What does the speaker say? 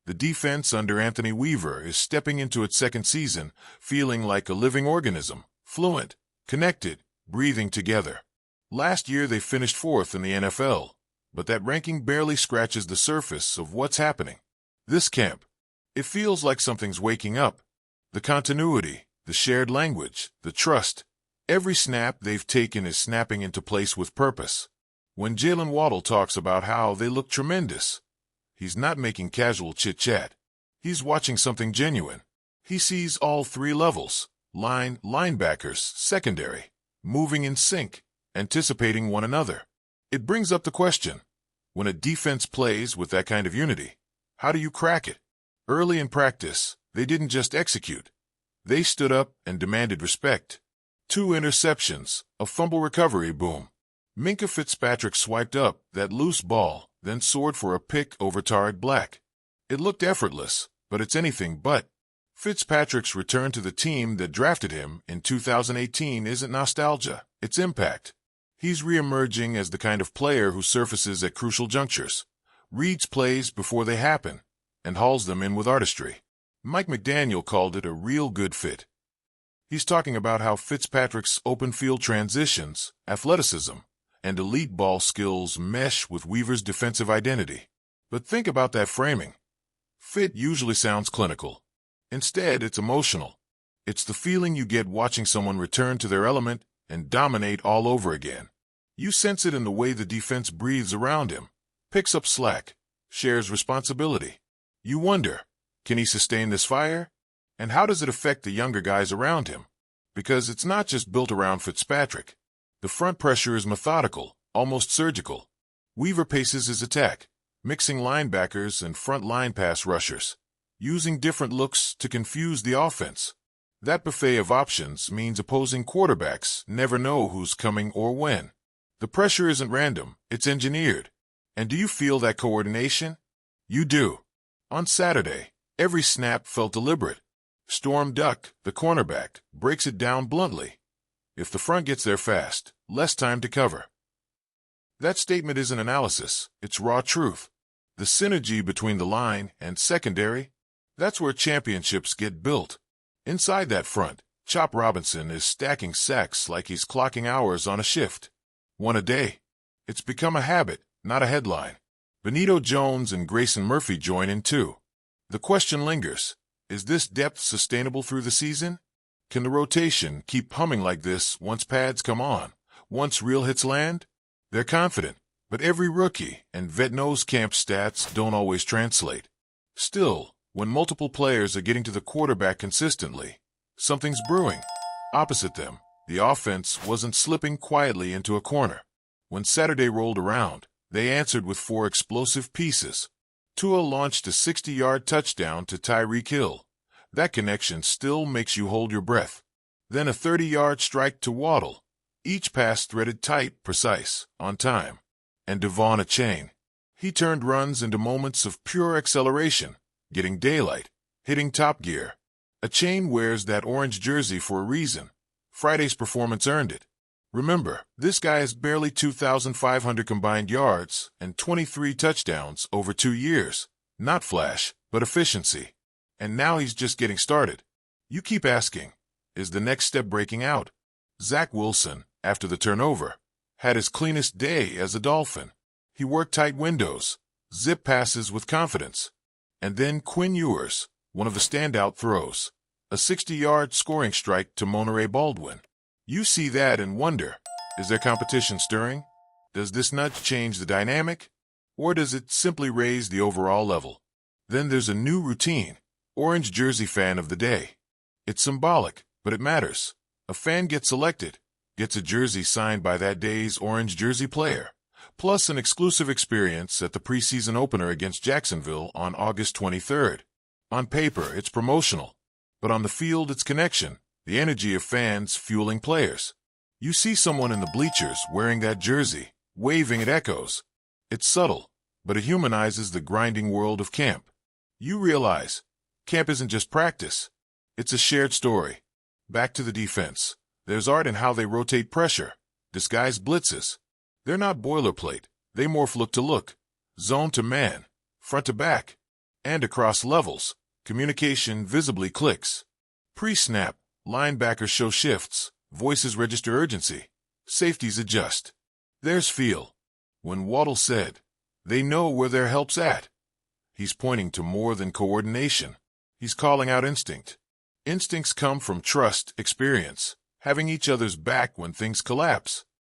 The defense under Anthony Weaver is stepping into its second season, feeling like a living organism, fluent, connected, breathing together. Last year they finished fourth in the NFL, but that ranking barely scratches the surface of what's happening. This camp, it feels like something's waking up. The continuity, the shared language, the trust. Every snap they've taken is snapping into place with purpose. When Jalen Waddle talks about how they look tremendous, he's not making casual chit-chat. He's watching something genuine. He sees all three levels, line, linebackers, secondary, moving in sync, anticipating one another. It brings up the question, when a defense plays with that kind of unity, how do you crack it? Early in practice, they didn't just execute. They stood up and demanded respect. 2 interceptions, a fumble recovery boom. Minkah Fitzpatrick swiped up that loose ball, then soared for a pick over Tariq Black. It looked effortless, but it's anything but. Fitzpatrick's return to the team that drafted him in 2018 isn't nostalgia, it's impact. He's re-emerging as the kind of player who surfaces at crucial junctures, reads plays before they happen, and hauls them in with artistry. Mike McDaniel called it a real good fit. He's talking about how Fitzpatrick's open field transitions, athleticism, and elite ball skills mesh with Weaver's defensive identity. But think about that framing. Fit usually sounds clinical. Instead, it's emotional. It's the feeling you get watching someone return to their element and dominate all over again. You sense it in the way the defense breathes around him, picks up slack, shares responsibility. You wonder, can he sustain this fire? And how does it affect the younger guys around him? Because it's not just built around Fitzpatrick. The front pressure is methodical, almost surgical. Weaver paces his attack, mixing linebackers and front line pass rushers, using different looks to confuse the offense. That buffet of options means opposing quarterbacks never know who's coming or when. The pressure isn't random, it's engineered. And do you feel that coordination? You do. On Saturday, every snap felt deliberate. Storm Duck, the cornerback, breaks it down bluntly. If the front gets there fast, less time to cover. That statement isn't analysis, it's raw truth. The synergy between the line and secondary, that's where championships get built. Inside that front, Chop Robinson is stacking sacks like he's clocking hours on a shift. One a day. It's become a habit, not a headline. Benito Jones and Grayson Murphy join in too. The question lingers, is this depth sustainable through the season? Can the rotation keep humming like this once pads come on, once real hits land? They're confident, but every rookie and vet knows camp stats don't always translate. Still, when multiple players are getting to the quarterback consistently, something's brewing. Opposite them, the offense wasn't slipping quietly into a corner. When Saturday rolled around, they answered with 4 explosive pieces. Tua launched a 60-yard touchdown to Tyreek Hill. That connection still makes you hold your breath. Then a 30-yard strike to Waddle. Each pass threaded tight, precise, on time. And Devon a chain. He turned runs into moments of pure acceleration, getting daylight, hitting top gear. A chain wears that orange jersey for a reason. Friday's performance earned it. Remember, this guy has barely 2,500 combined yards and 23 touchdowns over 2 years. Not flash, but efficiency. And now he's just getting started. You keep asking, is the next step breaking out? Zach Wilson, after the turnover, had his cleanest day as a Dolphin. He worked tight windows, zip passes with confidence. And then Quinn Ewers, one of the standout throws. A 60-yard scoring strike to Monterey Baldwin. You see that and wonder, is there competition stirring? Does this nudge change the dynamic? Or does it simply raise the overall level? Then there's a new routine, orange jersey fan of the day. It's symbolic, but it matters. A fan gets selected, gets a jersey signed by that day's orange jersey player, plus an exclusive experience at the preseason opener against Jacksonville on August 23rd. On paper, it's promotional, but on the field, it's connection. The energy of fans fueling players. You see someone in the bleachers wearing that jersey, waving it echoes. It's subtle, but it humanizes the grinding world of camp. You realize, camp isn't just practice. It's a shared story. Back to the defense. There's art in how they rotate pressure, disguise blitzes. They're not boilerplate. They morph look to look, zone to man, front to back. And across levels, communication visibly clicks. Pre-snap, linebackers show shifts, voices register urgency, safeties adjust. There's feel. When Waddle said, "They know where their help's at," he's pointing to more than coordination. He's calling out instinct. Instincts come from trust, experience, having each other's back when things collapse.